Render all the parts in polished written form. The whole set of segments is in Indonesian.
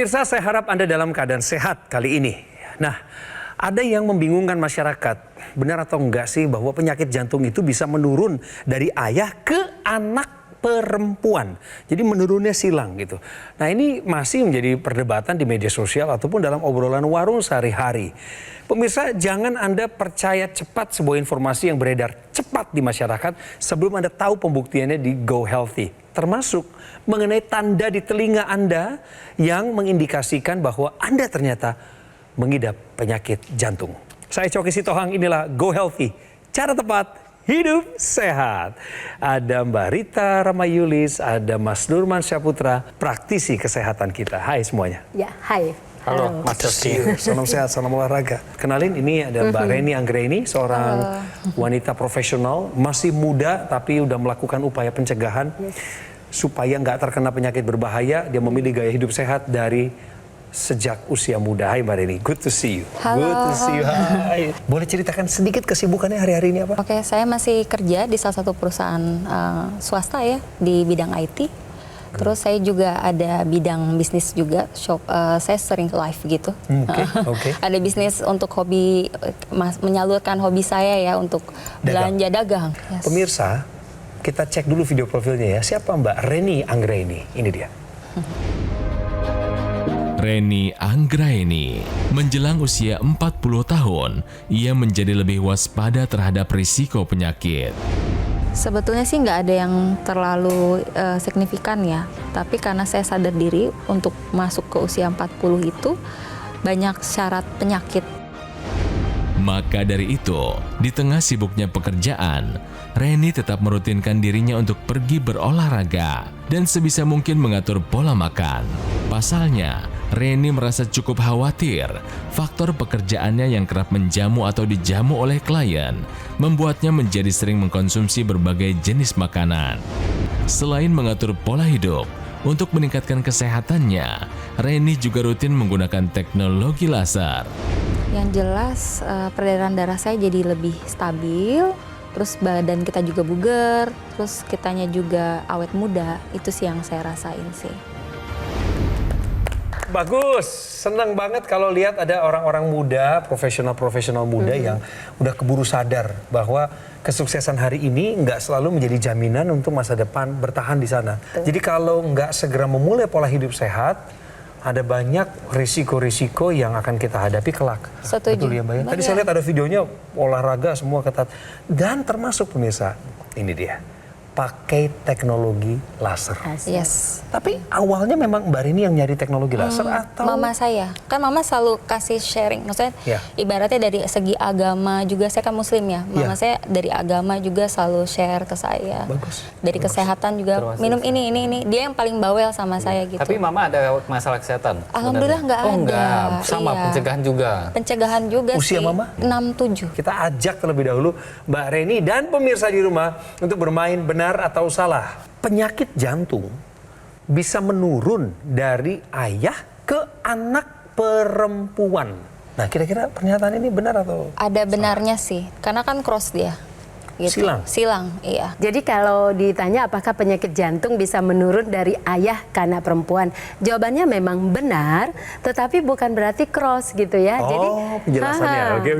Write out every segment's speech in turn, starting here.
Pemirsa, saya harap Anda dalam keadaan sehat kali ini. Nah, ada yang membingungkan masyarakat. Benar atau enggak sih bahwa penyakit jantung itu bisa menurun dari ayah ke anak perempuan. Jadi menurunnya silang gitu. Nah, ini masih menjadi perdebatan di media sosial ataupun dalam obrolan warung sehari-hari. Pemirsa, jangan Anda percaya cepat sebuah informasi yang beredar cepat di masyarakat sebelum Anda tahu pembuktiannya di Go Healthy. Termasuk mengenai tanda di telinga Anda yang mengindikasikan bahwa Anda ternyata mengidap penyakit jantung. Saya Coki Sitohang, inilah Go Healthy. Cara tepat hidup sehat. Ada Mbak Rita Ramayulis, ada Mas Nurman Syaputra, praktisi kesehatan kita. Hai semuanya. Ya, hai. Halo, Mas Coki. Salam sehat, salam olahraga. Kenalin, ini ada Mbak Reni Anggraini, seorang wanita profesional, masih muda tapi udah melakukan upaya pencegahan supaya nggak terkena penyakit berbahaya. Dia memilih gaya hidup sehat dari sejak usia muda. Hai Mbak Reni, good to see you. Halo. Good to see you. Hai. Boleh ceritakan sedikit kesibukannya hari-hari ini apa? Oke, saya masih kerja di salah satu perusahaan swasta ya, di bidang IT. Terus saya juga ada bidang bisnis juga, shop. Saya sering live gitu. Oke. Ada bisnis untuk hobi, menyalurkan hobi saya ya untuk belanja dagang. Yes. Pemirsa, kita cek dulu video profilnya ya. Siapa Mbak Reni Anggraini? Ini dia. Reni Anggraini, menjelang usia 40 tahun, ia menjadi lebih waspada terhadap risiko penyakit. Sebetulnya sih nggak ada yang terlalu signifikan ya. Tapi karena saya sadar diri untuk masuk ke usia 40 itu banyak syarat penyakit. Maka dari itu, di tengah sibuknya pekerjaan, Reni tetap merutinkan dirinya untuk pergi berolahraga dan sebisa mungkin mengatur pola makan. Pasalnya, Reni merasa cukup khawatir faktor pekerjaannya yang kerap menjamu atau dijamu oleh klien membuatnya menjadi sering mengkonsumsi berbagai jenis makanan. Selain mengatur pola hidup, untuk meningkatkan kesehatannya, Reni juga rutin menggunakan teknologi laser. Yang jelas peredaran darah saya jadi lebih stabil, terus badan kita juga bugar, terus kitanya juga awet muda. Itu sih yang saya rasain sih. Bagus, senang banget kalau lihat ada orang-orang muda, profesional muda yang udah keburu sadar bahwa kesuksesan hari ini nggak selalu menjadi jaminan untuk masa depan bertahan di sana. Jadi kalau nggak segera memulai pola hidup sehat, ada banyak risiko-risiko yang akan kita hadapi kelak. Setuju. Betul ya Mbak ya? Tadi saya lihat ada videonya olahraga semua ketat. Dan termasuk pemirsa, ini dia. Pakai teknologi laser. Yes. Tapi awalnya memang Mbak Rini yang nyari teknologi laser atau? Mama saya, kan mama selalu kasih sharing. Maksudnya ibaratnya dari segi agama juga, saya kan muslim ya. Mama saya dari agama juga selalu share ke saya. Bagus. Dari kesehatan juga, minum ini. Dia yang paling bawel sama saya gitu. Tapi mama ada masalah kesehatan? Alhamdulillah nggak ada. Oh enggak, sama pencegahan juga? Pencegahan juga Usia sih. mama? 67. Kita ajak terlebih dahulu Mbak Reni dan pemirsa di rumah untuk bermain benar atau salah. Penyakit jantung bisa menurun dari ayah ke anak perempuan. Nah, kira-kira pernyataan ini benar atau? Ada benarnya sih, karena kan cross dia. Gitu. Silang, iya. Jadi kalau ditanya apakah penyakit jantung bisa menurun dari ayah ke anak perempuan, jawabannya memang benar, tetapi bukan berarti cross gitu ya. Penjelasannya. Oke.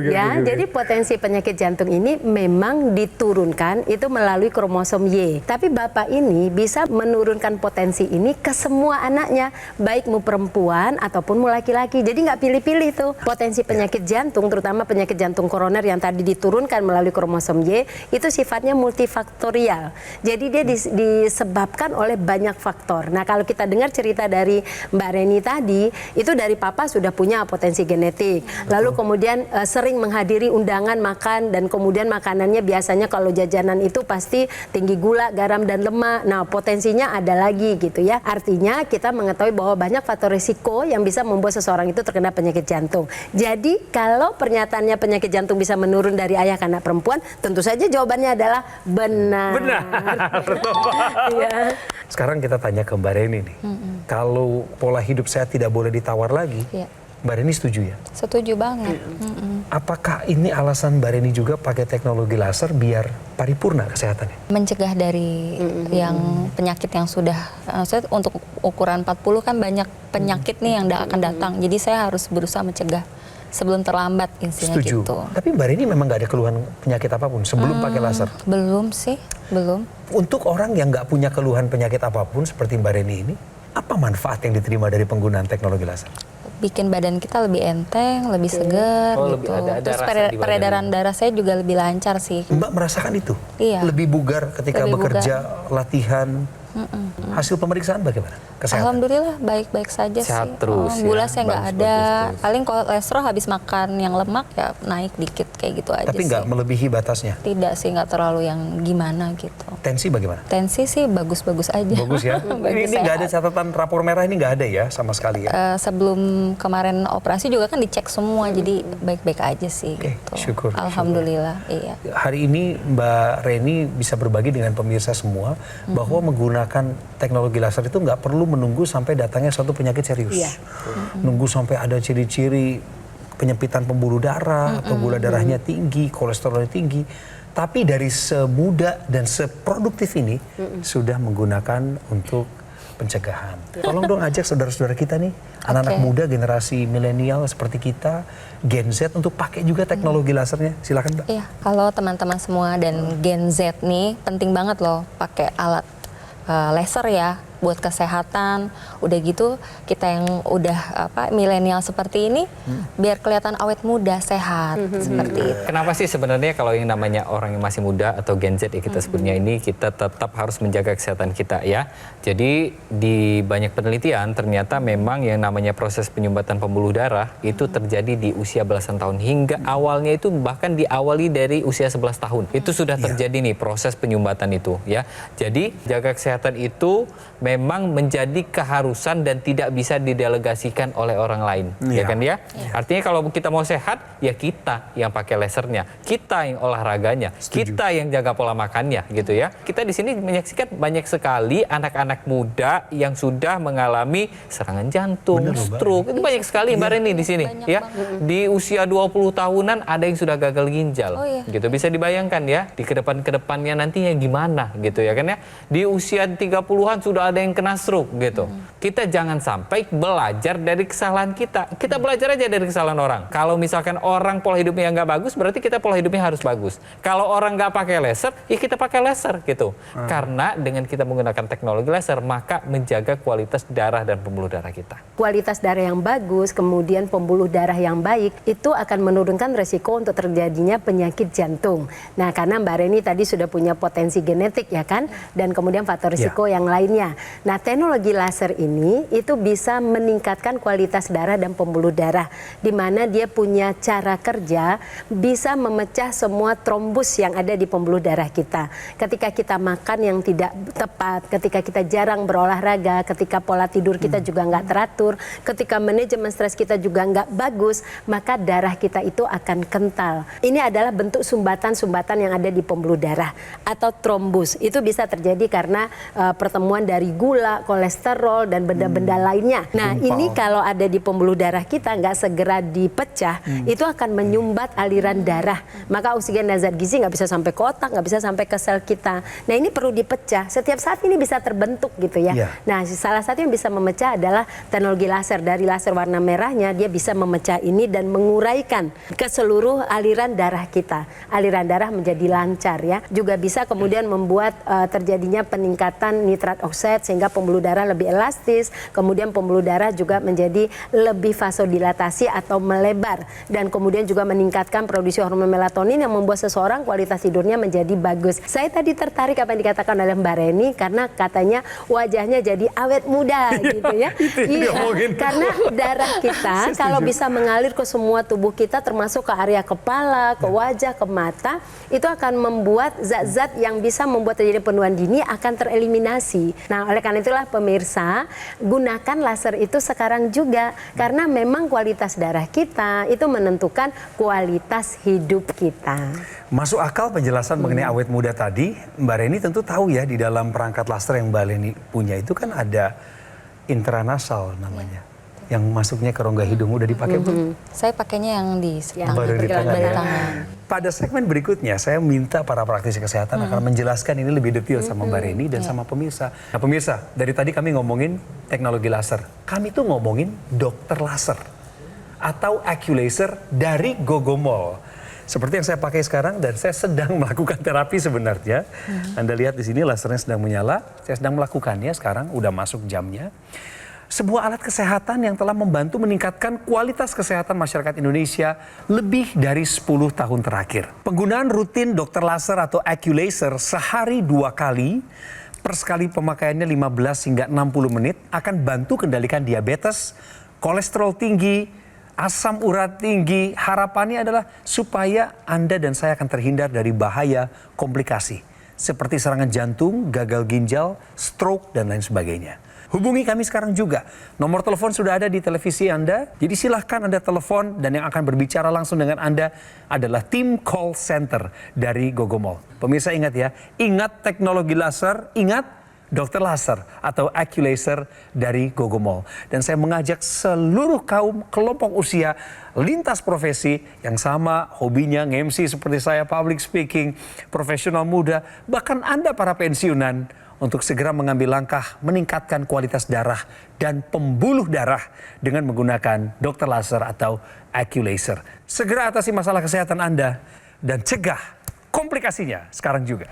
Jadi potensi penyakit jantung ini memang diturunkan itu melalui kromosom Y. Tapi bapak ini bisa menurunkan potensi ini ke semua anaknya, baik mau perempuan ataupun mau laki-laki. Jadi nggak pilih-pilih tuh potensi penyakit jantung, terutama penyakit jantung koroner yang tadi diturunkan melalui kromosom Y. Itu sifatnya multifaktorial. Jadi dia disebabkan oleh banyak faktor. Nah, kalau kita dengar cerita dari Mbak Reni tadi, itu dari papa sudah punya potensi genetik. Lalu kemudian sering menghadiri undangan makan dan kemudian makanannya biasanya kalau jajanan itu pasti tinggi gula, garam dan lemak. Nah, potensinya ada lagi gitu ya. Artinya kita mengetahui bahwa banyak faktor risiko yang bisa membuat seseorang itu terkena penyakit jantung. Jadi kalau pernyataannya penyakit jantung bisa menurun dari ayah ke anak perempuan, tentu saja jawabannya adalah benar. Ya. Sekarang kita tanya ke Mbak Reni nih. Kalau pola hidup sehat tidak boleh ditawar lagi, Mbak Reni setuju ya? Setuju banget. Apakah ini alasan Mbak Reni juga pakai teknologi laser biar paripurna kesehatannya? Mencegah dari yang penyakit yang sudah, maksudnya untuk ukuran 40 kan banyak penyakit nih yang akan datang. Jadi saya harus berusaha mencegah sebelum terlambat intinya Setuju. gitu. Tapi Mbak Reni memang nggak ada keluhan penyakit apapun sebelum pakai laser? Belum sih, belum. Untuk orang yang nggak punya keluhan penyakit apapun seperti Mbak Reni ini, apa manfaat yang diterima dari penggunaan teknologi laser? Bikin badan kita lebih enteng, lebih segar Oh, gitu. lebih ada Terus rasa di badan. peredaran darah saya juga lebih lancar sih. Mbak merasakan itu? Iya. Lebih bugar ketika Lebih bekerja, latihan. Hasil pemeriksaan bagaimana? Kesehatan? Alhamdulillah baik-baik saja Sehat sih. terus Gula ya. saya nggak Bagus, ada. bagus terus. Paling kolesterol habis makan yang lemak ya naik dikit kayak gitu aja Tapi sih. nggak melebihi batasnya. Tidak sih, nggak terlalu yang gimana gitu. Tensi bagaimana? Tensi sih bagus-bagus aja. Bagus ya. Bagus, Ini nggak ada sehat. catatan rapor merah, ini nggak ada ya sama sekali ya. Sebelum kemarin operasi juga kan dicek semua, jadi baik-baik aja sih Oke, gitu. syukur. Alhamdulillah, iya. Hari ini Mbak Reni bisa berbagi dengan pemirsa semua bahwa menggunakan teknologi laser itu nggak perlu menunggu sampai datangnya suatu penyakit serius. Iya. Nunggu sampai ada ciri-ciri penyempitan pembuluh darah atau gula darahnya tinggi, kolesterolnya tinggi. Tapi dari semuda dan seproduktif ini sudah menggunakan untuk pencegahan. Tolong dong ajak saudara-saudara kita nih, anak-anak Oke. muda generasi milenial seperti kita, Gen Z untuk pakai juga teknologi lasernya. Silakan, Mbak. Iya, kalau teman-teman semua dan Gen Z nih penting banget loh pakai alat laser ya buat kesehatan. Udah gitu kita yang udah milenial seperti ini biar kelihatan awet muda, sehat seperti itu. Kenapa sih sebenarnya kalau yang namanya orang yang masih muda atau Gen Z ya kita sebutnya ini, kita tetap harus menjaga kesehatan kita ya. Jadi di banyak penelitian ternyata memang yang namanya proses penyumbatan pembuluh darah itu terjadi di usia belasan tahun, hingga awalnya itu bahkan diawali dari usia 11 tahun. Itu sudah terjadi nih proses penyumbatan itu ya. Jadi jaga kesehatan itu memang menjadi keharusan dan tidak bisa didelegasikan oleh orang lain, ya kan ya? Artinya kalau kita mau sehat, ya kita yang pakai lasernya, kita yang olahraganya, kita yang jaga pola makannya, gitu ya. Kita di sini menyaksikan banyak sekali anak-anak muda yang sudah mengalami serangan jantung, stroke, itu banyak sekali Mbak Reni di sini, ya. Di usia 20 tahunan ada yang sudah gagal ginjal, gitu. Bisa dibayangkan ya, di kedepannya nantinya gimana, gitu ya kan ya? Di usia 30-an sudah ada yang kena stroke gitu. Kita jangan sampai belajar dari kesalahan kita. Kita belajar aja dari kesalahan orang. Kalau misalkan orang pola hidupnya nggak bagus, berarti kita pola hidupnya harus bagus. Kalau orang nggak pakai laser, ya kita pakai laser gitu. Karena dengan kita menggunakan teknologi laser, maka menjaga kualitas darah dan pembuluh darah kita. Kualitas darah yang bagus, kemudian pembuluh darah yang baik, itu akan menurunkan resiko untuk terjadinya penyakit jantung. Nah, karena Mbak Reni tadi sudah punya potensi genetik ya kan, dan kemudian faktor risiko yang lainnya. Nah, teknologi laser ini itu bisa meningkatkan kualitas darah dan pembuluh darah, di mana dia punya cara kerja bisa memecah semua trombus yang ada di pembuluh darah kita. Ketika kita makan yang tidak tepat, ketika kita jarang berolahraga, ketika pola tidur kita juga nggak teratur, ketika manajemen stres kita juga nggak bagus, maka darah kita itu akan kental. Ini adalah bentuk sumbatan-sumbatan yang ada di pembuluh darah atau trombus. Itu bisa terjadi karena pertemuan dari gula, kolesterol, dan benda-benda lainnya. Nah, ini kalau ada di pembuluh darah kita nggak segera dipecah, itu akan menyumbat aliran darah. Maka oksigen dan zat gizi nggak bisa sampai ke otak, nggak bisa sampai ke sel kita. Nah, ini perlu dipecah. Setiap saat ini bisa terbentuk gitu ya. Nah, salah satu yang bisa memecah adalah teknologi laser. Dari laser warna merahnya, dia bisa memecah ini dan menguraikan ke seluruh aliran darah kita. Aliran darah menjadi lancar ya. Juga bisa kemudian membuat terjadinya peningkatan nitrat oksida sehingga pembuluh darah lebih elastis, kemudian pembuluh darah juga menjadi lebih vasodilatasi atau melebar, dan kemudian juga meningkatkan produksi hormon melatonin yang membuat seseorang kualitas tidurnya menjadi bagus. Saya tadi tertarik apa yang dikatakan oleh Mbak Reni, karena katanya wajahnya jadi awet muda gitu ya. Iya, karena darah kita kalau bisa mengalir ke semua tubuh kita, termasuk ke area kepala, ke wajah, ke mata, itu akan membuat zat-zat yang bisa membuat terjadi penuaan dini akan tereliminasi. Nah, oleh karena itulah pemirsa, gunakan laser itu sekarang juga, karena memang kualitas darah kita itu menentukan kualitas hidup kita. Masuk akal penjelasan mengenai awet muda tadi. Mbak Reni tentu tahu ya, di dalam perangkat laser yang Mbak Reni punya itu kan ada intranasal namanya. yang masuknya ke rongga hidung udah dipakai Bu? Saya pakainya yang di Yang tangan, Baru di tangan baru ya. tangan. Pada segmen berikutnya saya minta para praktisi kesehatan akan menjelaskan ini lebih detail sama Mbak Reni dan sama pemirsa. Nah pemirsa, dari tadi kami ngomongin teknologi laser. Kami tuh ngomongin dokter laser atau Aculaser dari Gogomol. Seperti yang saya pakai sekarang dan saya sedang melakukan terapi sebenarnya. Anda lihat di sini lasernya sedang menyala. Saya sedang melakukannya sekarang, udah masuk jamnya. Sebuah alat kesehatan yang telah membantu meningkatkan kualitas kesehatan masyarakat Indonesia lebih dari 10 tahun terakhir. Penggunaan rutin dokter laser atau Aculaser sehari 2 kali per sekali pemakaiannya 15 hingga 60 menit akan bantu kendalikan diabetes, kolesterol tinggi, asam urat tinggi. Harapannya adalah supaya Anda dan saya akan terhindar dari bahaya komplikasi seperti serangan jantung, gagal ginjal, stroke, dan lain sebagainya. Hubungi kami sekarang juga. Nomor telepon sudah ada di televisi Anda. Jadi silahkan Anda telepon dan yang akan berbicara langsung dengan Anda adalah tim call center dari Gogomol. Pemirsa ingat ya, ingat teknologi laser, ingat dokter laser atau Aculaser dari Gogomol. Dan saya mengajak seluruh kaum kelompok usia lintas profesi yang sama hobinya nge-MC seperti saya, public speaking, profesional muda, bahkan Anda para pensiunan untuk segera mengambil langkah meningkatkan kualitas darah dan pembuluh darah dengan menggunakan dokter laser atau Aculaser. Segera atasi masalah kesehatan Anda dan cegah komplikasinya sekarang juga.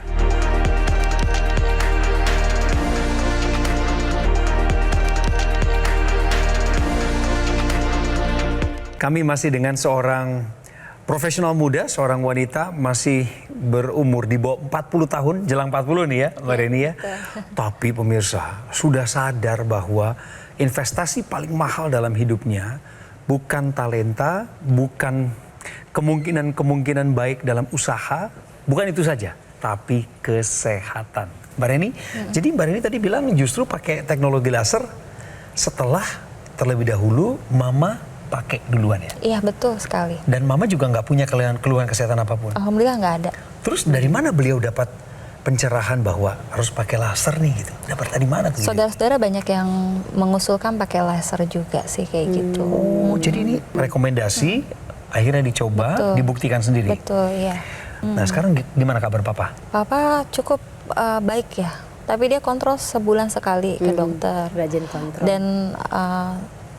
Kami masih dengan seorang profesional muda, seorang wanita masih berumur di bawah 40 tahun, jelang 40 nih ya Mbak Reni ya. Tapi pemirsa sudah sadar bahwa investasi paling mahal dalam hidupnya bukan talenta, bukan kemungkinan-kemungkinan baik dalam usaha, bukan itu saja, tapi kesehatan. Mbak Reni, jadi Mbak Reni tadi bilang justru pakai teknologi laser setelah terlebih dahulu Mama pakai duluan ya? Iya betul sekali. Dan Mama juga nggak punya keluhan kesehatan apapun? Alhamdulillah nggak ada. Terus dari mana beliau dapat pencerahan bahwa harus pakai laser nih gitu? Dapat dari mana tuh? Saudara-saudara banyak yang mengusulkan pakai laser juga sih kayak gitu. Oh, jadi ini rekomendasi, akhirnya dicoba, Betul. dibuktikan sendiri. Betul, iya. Nah sekarang gimana kabar Papa? Papa cukup baik ya, tapi dia kontrol sebulan sekali ke dokter. Rajin kontrol. Dan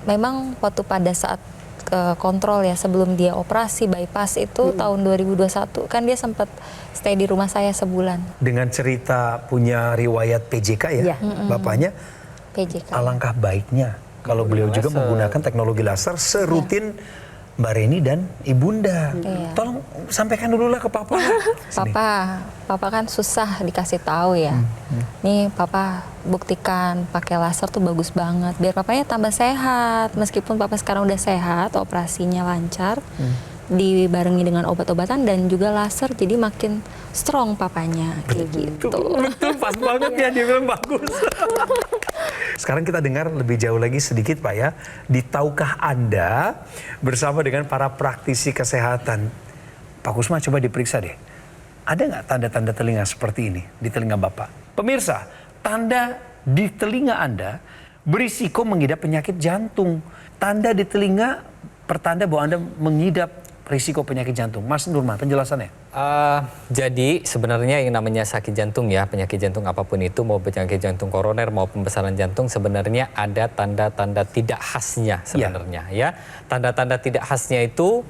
memang waktu pada saat ke kontrol ya sebelum dia operasi bypass itu tahun 2021 kan dia sempat stay di rumah saya sebulan. Dengan cerita punya riwayat PJK ya, Iya. Bapaknya, PJK. alangkah baiknya kalau beliau juga menggunakan teknologi laser serutin Mbak Reni dan Ibunda. Iya. Tolong sampaikan dulu lah ke Papa. Sini. Papa kan susah dikasih tahu ya. Nih Papa buktikan pakai laser tuh bagus banget. Biar Papanya tambah sehat. Meskipun Papa sekarang udah sehat, operasinya lancar, dibarengi dengan obat-obatan dan juga laser, jadi makin strong Papanya kayak gitu. Betul, pas banget ya dia bilang bagus. Sekarang kita dengar lebih jauh lagi sedikit Pak ya. Di tahukah Anda bersama dengan para praktisi kesehatan. Pak Kusma coba diperiksa deh. Ada nggak tanda-tanda telinga seperti ini di telinga Bapak? Pemirsa, tanda di telinga Anda berisiko mengidap penyakit jantung. Tanda di telinga pertanda bahwa Anda mengidap risiko penyakit jantung. Mas Nurman, penjelasannya. Jadi sebenarnya yang namanya sakit jantung ya, penyakit jantung apapun itu, mau penyakit jantung koroner maupun besaran jantung, sebenarnya ada tanda-tanda tidak khasnya sebenarnya ya. Tanda-tanda tidak khasnya itu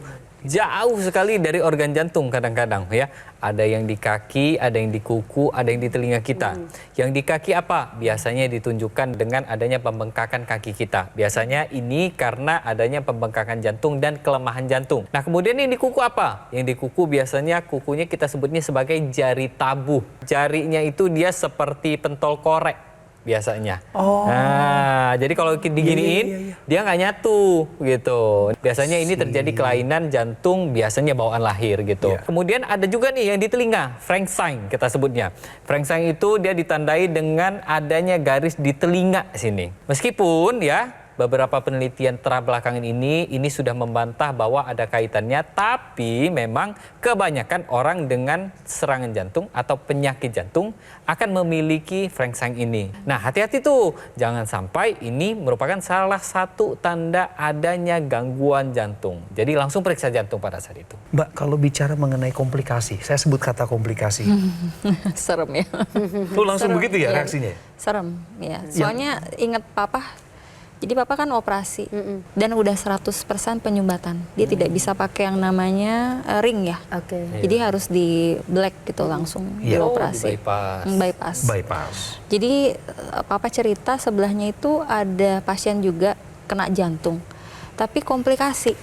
jauh sekali dari organ jantung kadang-kadang ya. Ada yang di kaki, ada yang di kuku, ada yang di telinga kita. Yang di kaki apa? Biasanya ditunjukkan dengan adanya pembengkakan kaki kita. Biasanya ini karena adanya pembengkakan jantung dan kelemahan jantung. Nah kemudian yang di kuku apa? Yang di kuku biasanya kukunya kita sebutnya sebagai jari tabuh. Jarinya itu dia seperti pentol korek biasanya. Nah, jadi kalau diginiin dia nggak nyatu gitu. Biasanya ini terjadi kelainan jantung, biasanya bawaan lahir gitu. Kemudian ada juga nih yang di telinga, Frank sign kita sebutnya. Frank sign itu dia ditandai dengan adanya garis di telinga sini. Meskipun ya beberapa penelitian terbelakangan ini sudah membantah bahwa ada kaitannya, tapi memang kebanyakan orang dengan serangan jantung atau penyakit jantung akan memiliki frengseng ini. Nah, hati-hati tuh, jangan sampai ini merupakan salah satu tanda adanya gangguan jantung. Jadi langsung periksa jantung pada saat itu. Mbak, kalau bicara mengenai komplikasi, saya sebut kata komplikasi. Serem ya. Tuh langsung Serem, begitu ya iya. reaksinya? Serem ya. Soalnya ingat papa, jadi papa kan operasi dan udah 100% penyumbatan. Dia tidak bisa pakai yang namanya ring ya. Oke. Jadi harus di black gitu langsung Iya. dioperasi. Oh, di bypass. Bypass. Bypass. Jadi papa cerita sebelahnya itu ada pasien juga kena jantung, tapi komplikasi.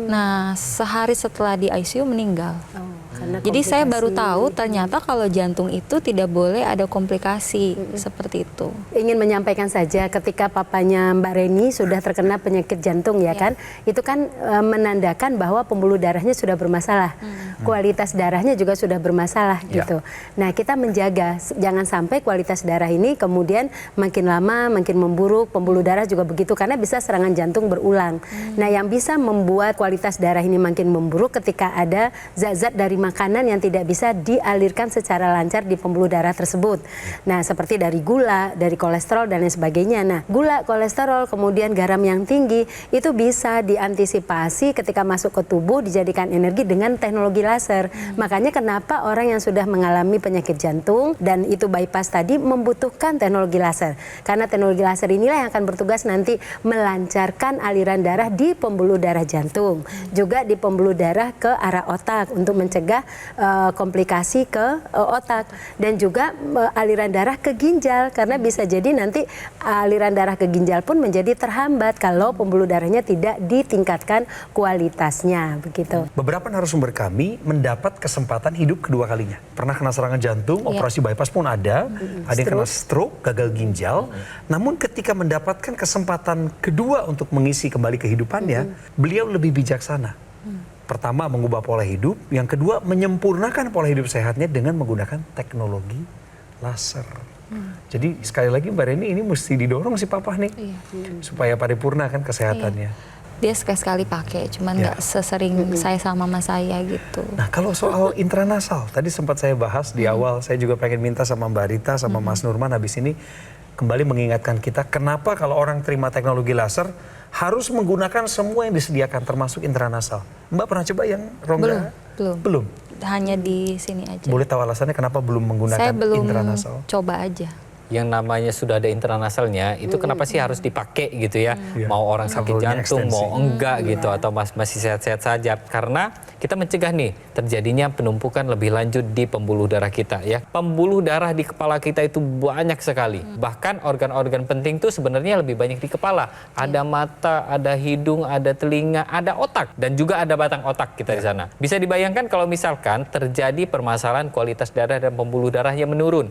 Nah, sehari setelah di ICU meninggal. Oh, karena Jadi saya baru komplikasi. tahu ternyata kalau jantung itu tidak boleh ada komplikasi seperti itu. Ingin menyampaikan saja ketika papanya Mbak Reni sudah terkena penyakit jantung ya kan, itu kan menandakan bahwa pembuluh darahnya sudah bermasalah, kualitas darahnya juga sudah bermasalah Ya. gitu. Nah, kita menjaga jangan sampai kualitas darah ini kemudian makin lama makin memburuk, pembuluh darah juga begitu karena bisa serangan jantung berulang. Nah, yang bisa membuat kualitas darah ini makin memburuk ketika ada zat-zat dari makanan yang tidak bisa dialirkan secara lancar di pembuluh darah tersebut. Nah, seperti dari gula, dari kolesterol dan lain sebagainya. Nah, gula, kolesterol, kemudian garam yang tinggi itu bisa diantisipasi ketika masuk ke tubuh dijadikan energi dengan teknologi laser. Makanya kenapa orang yang sudah mengalami penyakit jantung dan itu bypass tadi membutuhkan teknologi laser. Karena teknologi laser inilah yang akan bertugas nanti melancarkan aliran darah di pembuluh darah jantung. Juga di pembuluh darah ke arah otak untuk mencegah komplikasi ke otak. Dan juga aliran darah ke ginjal. Karena bisa jadi nanti aliran darah ke ginjal pun menjadi terhambat kalau pembuluh darahnya tidak ditingkatkan kualitasnya. Begitu. Beberapa narasumber kami mendapat kesempatan hidup kedua kalinya. Pernah kena serangan jantung, operasi bypass pun ada yang kena stroke, gagal ginjal. Namun ketika mendapatkan kesempatan kedua untuk mengisi kembali kehidupannya, beliau lebih bijaksana. Pertama, mengubah pola hidup. Yang kedua, menyempurnakan pola hidup sehatnya dengan menggunakan teknologi laser. Jadi sekali lagi Mbak Reni, ini mesti didorong si papa nih. Supaya paripurna kan kesehatannya. Dia sekali-sekali pakai, cuman nggak sesering saya sama mama saya gitu. Nah, kalau soal intranasal, tadi sempat saya bahas di awal, saya juga pengen minta sama Mbak Rita, sama Mas Nurman habis ini kembali mengingatkan kita, kenapa kalau orang terima teknologi laser harus menggunakan semua yang disediakan, termasuk intranasal. Mbak pernah coba yang rongga? Belum. Hanya di sini aja. Boleh tahu alasannya kenapa belum menggunakan Saya belum intranasal? coba aja. Yang namanya sudah ada intranasalnya, itu kenapa sih harus dipakai gitu ya? Mau orang sakit Kabelnya jantung, ekstensi. mau enggak gitu, atau masih sehat-sehat saja. Karena kita mencegah nih terjadinya penumpukan lebih lanjut di pembuluh darah kita ya. Pembuluh darah di kepala kita itu banyak sekali. Bahkan organ-organ penting itu sebenarnya lebih banyak di kepala. Ada mata, ada hidung, ada telinga, ada otak, dan juga ada batang otak kita di sana. Bisa dibayangkan kalau misalkan terjadi permasalahan kualitas darah dan pembuluh darahnya menurun.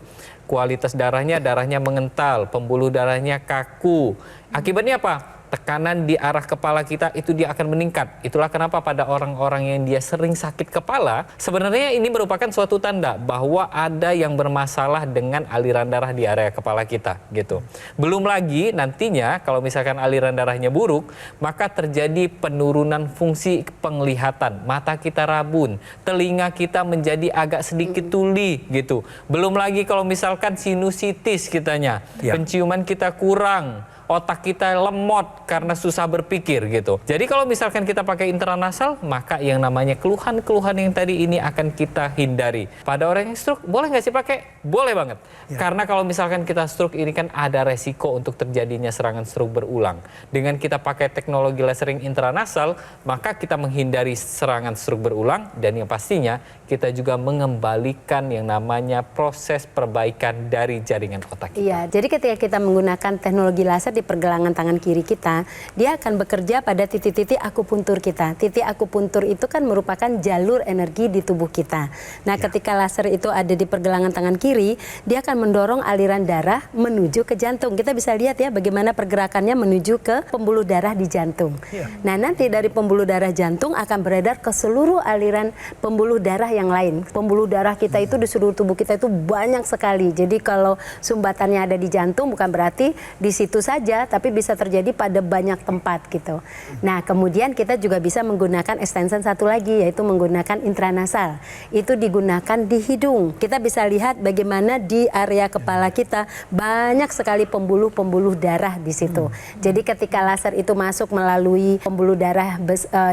Kualitas darahnya mengental, pembuluh darahnya kaku. Akibatnya apa? Tekanan di arah kepala kita itu dia akan meningkat. Itulah kenapa pada orang-orang yang dia sering sakit kepala, sebenarnya ini merupakan suatu tanda bahwa ada yang bermasalah dengan aliran darah di area kepala kita gitu. Belum lagi nantinya kalau misalkan aliran darahnya buruk, maka terjadi penurunan fungsi penglihatan. Mata kita rabun, telinga kita menjadi agak sedikit tuli gitu. Belum lagi kalau misalkan sinusitis kitanya, penciuman kita kurang, otak kita lemot karena susah berpikir gitu. Jadi kalau misalkan kita pakai intranasal, maka yang namanya keluhan-keluhan yang tadi ini akan kita hindari. Pada orang yang stroke, boleh nggak sih pakai? Boleh banget. Karena kalau misalkan kita stroke ini kan ada resiko untuk terjadinya serangan stroke berulang. Dengan kita pakai teknologi lasering intranasal, maka kita menghindari serangan stroke berulang, dan yang pastinya kita juga mengembalikan yang namanya proses perbaikan dari jaringan otak kita. Iya, jadi ketika kita menggunakan teknologi laser di pergelangan tangan kiri kita, dia akan bekerja pada titik-titik akupuntur kita. Titik akupuntur itu kan merupakan jalur energi di tubuh kita. Nah, ketika laser itu ada di pergelangan tangan kiri, dia akan mendorong aliran darah menuju ke jantung. Kita bisa lihat ya bagaimana pergerakannya menuju ke pembuluh darah di jantung. Nah, nanti dari pembuluh darah jantung akan beredar ke seluruh aliran pembuluh darah yang lain. Pembuluh darah kita itu di seluruh tubuh kita itu banyak sekali. Jadi kalau sumbatannya ada di jantung bukan berarti di situ saja saja, tapi bisa terjadi pada banyak tempat gitu. Nah, kemudian kita juga bisa menggunakan extension satu lagi, yaitu menggunakan intranasal. Itu digunakan di hidung. Kita bisa lihat bagaimana di area kepala kita banyak sekali pembuluh-pembuluh darah di situ. Jadi ketika laser itu masuk melalui pembuluh darah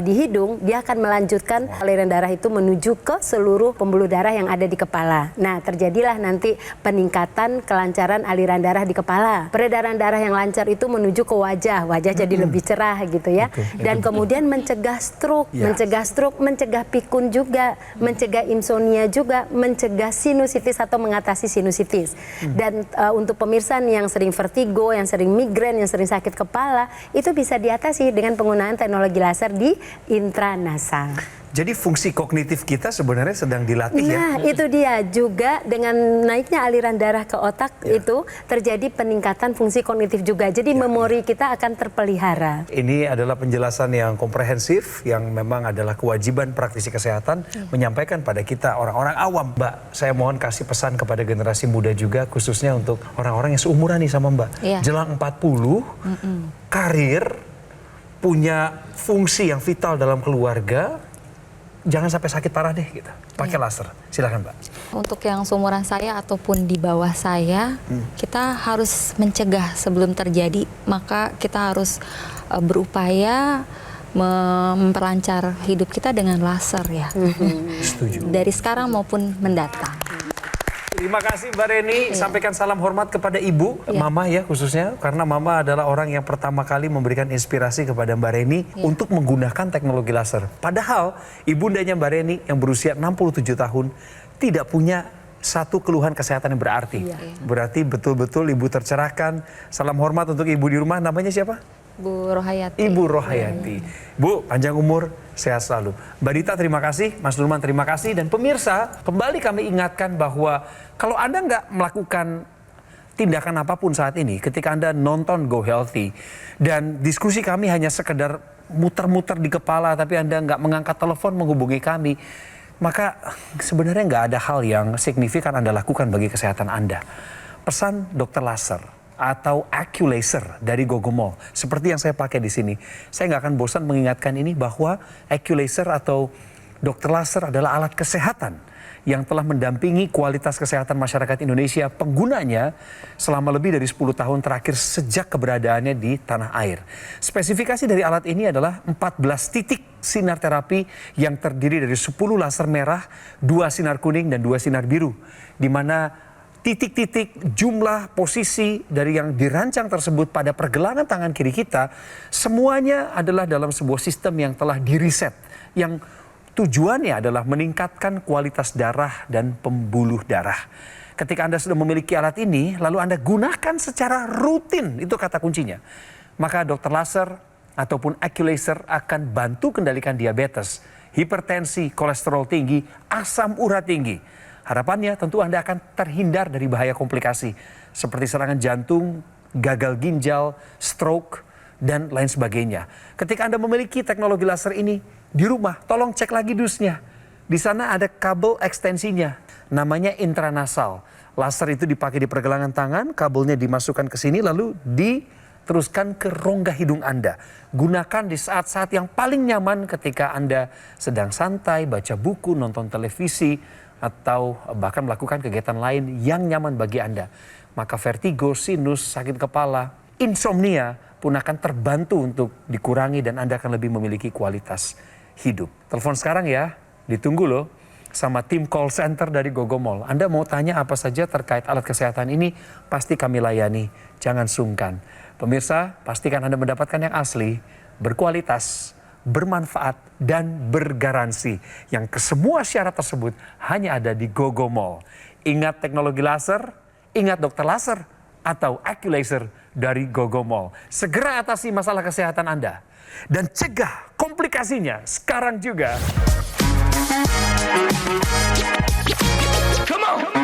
di hidung, dia akan melanjutkan aliran darah itu menuju ke seluruh pembuluh darah yang ada di kepala. Nah, terjadilah nanti peningkatan kelancaran aliran darah di kepala. Peredaran darah yang lancar itu menuju ke wajah jadi lebih cerah gitu ya. Dan kemudian mencegah stroke, mencegah pikun juga, mencegah insomnia juga, mencegah sinusitis atau mengatasi sinusitis. Dan untuk pemirsa yang sering vertigo, yang sering migrain, yang sering sakit kepala, itu bisa diatasi dengan penggunaan teknologi laser di intranasal. Jadi fungsi kognitif kita sebenarnya sedang dilatih ya. Nah, itu dia juga dengan naiknya aliran darah ke otak itu terjadi peningkatan fungsi kognitif juga. Jadi memori kita akan terpelihara. Ini adalah penjelasan yang komprehensif yang memang adalah kewajiban praktisi kesehatan menyampaikan pada kita orang-orang awam. Mbak, saya mohon kasih pesan kepada generasi muda juga khususnya untuk orang-orang yang seumuran nih sama Mbak. Jelang 40, karir, punya fungsi yang vital dalam keluarga, jangan sampai sakit parah deh gitu. Pakai laser. Silakan, Mbak. Untuk yang seumuran saya ataupun di bawah saya, kita harus mencegah sebelum terjadi, maka kita harus berupaya memperlancar hidup kita dengan laser ya. Setuju. Dari sekarang maupun mendatang. Terima kasih Mbak Reni, sampaikan salam hormat kepada Ibu, Mama ya khususnya, karena Mama adalah orang yang pertama kali memberikan inspirasi kepada Mbak Reni untuk menggunakan teknologi laser. Padahal ibundanya Mbak Reni yang berusia 67 tahun tidak punya satu keluhan kesehatan yang berarti. Berarti betul-betul Ibu tercerahkan. Salam hormat untuk Ibu di rumah, namanya siapa? Bu Rohayati. Ibu Rohayati. Bu, panjang umur, sehat selalu. Mbak Dita terima kasih, Mas Nurman terima kasih. Dan pemirsa, kembali kami ingatkan bahwa kalau Anda nggak melakukan tindakan apapun saat ini, ketika Anda nonton Go Healthy, dan diskusi kami hanya sekedar muter-muter di kepala, tapi Anda nggak mengangkat telepon menghubungi kami, maka sebenarnya nggak ada hal yang signifikan Anda lakukan bagi kesehatan Anda. Pesan dokter laser atau AccuLaser dari Gogomol seperti yang saya pakai di sini. Saya nggak akan bosan mengingatkan ini bahwa AccuLaser atau dokter laser adalah alat kesehatan yang telah mendampingi kualitas kesehatan masyarakat Indonesia penggunanya selama lebih dari 10 tahun terakhir sejak keberadaannya di tanah air. Spesifikasi dari alat ini adalah 14 titik sinar terapi yang terdiri dari 10 laser merah, 2 sinar kuning dan 2 sinar biru, di mana titik-titik jumlah posisi dari yang dirancang tersebut pada pergelangan tangan kiri kita semuanya adalah dalam sebuah sistem yang telah diriset, yang tujuannya adalah meningkatkan kualitas darah dan pembuluh darah. Ketika Anda sudah memiliki alat ini, lalu Anda gunakan secara rutin, itu kata kuncinya, maka dokter laser ataupun AccuLaser akan bantu kendalikan diabetes, hipertensi, kolesterol tinggi, asam urat tinggi. Harapannya tentu Anda akan terhindar dari bahaya komplikasi seperti serangan jantung, gagal ginjal, stroke, dan lain sebagainya. Ketika Anda memiliki teknologi laser ini di rumah, tolong cek lagi dusnya. Di sana ada kabel ekstensinya, namanya intranasal. Laser itu dipakai di pergelangan tangan, kabelnya dimasukkan ke sini lalu diteruskan ke rongga hidung Anda. Gunakan di saat-saat yang paling nyaman ketika Anda sedang santai, baca buku, nonton televisi, atau bahkan melakukan kegiatan lain yang nyaman bagi Anda. Maka vertigo, sinus, sakit kepala, insomnia pun akan terbantu untuk dikurangi dan Anda akan lebih memiliki kualitas hidup. Telepon sekarang ya, ditunggu loh sama tim call center dari Gogomol. Anda mau tanya apa saja terkait alat kesehatan ini, pasti kami layani. Jangan sungkan. Pemirsa, pastikan Anda mendapatkan yang asli, berkualitas, bermanfaat, dan bergaransi. Yang kesemua syarat tersebut hanya ada di Gogomol. Ingat teknologi laser, ingat dokter laser, atau AccuLaser dari Gogomol. Segera atasi masalah kesehatan Anda. Dan cegah komplikasinya sekarang juga. Come on!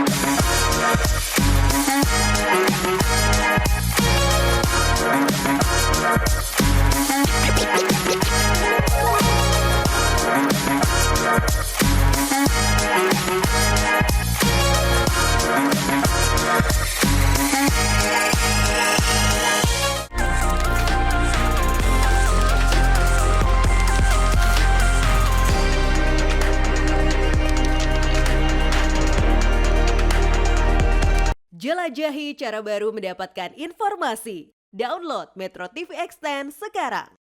Jelajahi cara baru mendapatkan informasi. Download Metro TV Extend sekarang.